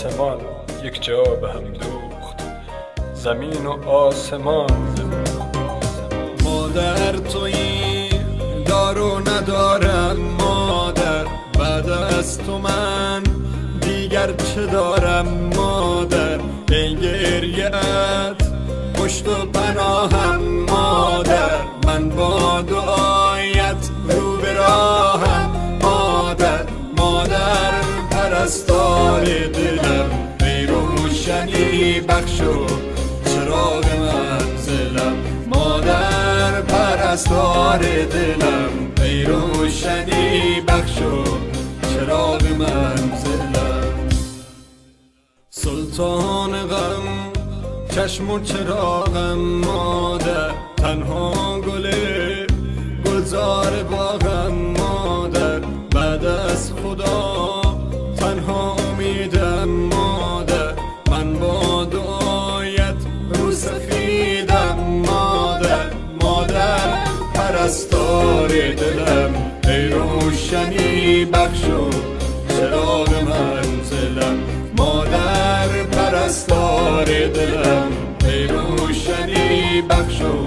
آسمان یک جا به هم دوخت، زمین و آسمان. مادر تویی دار و ندارم مادر، بعد از تو من دیگر چه دارم مادر. ای گریه‌ات پشت و پناهم مادر، من با دعایت رو به راهم مادر. مادر پرستار دلم، ای روشنی بخش و چراغ منزلم. مادر پرستار دلم، ای روشنی بخش و چراغ منزلم. سلطان غم چشم و چراغم مادر، تنها گلزار باغم مادر. بعد از خدا تنها امیدم مادر، من با دعایت رو سفیدم مادر. مادر پرستار دلم، ای روشنی بخش و چراغ منزلم. مادر پرستار دلم، ای روشنی بخش و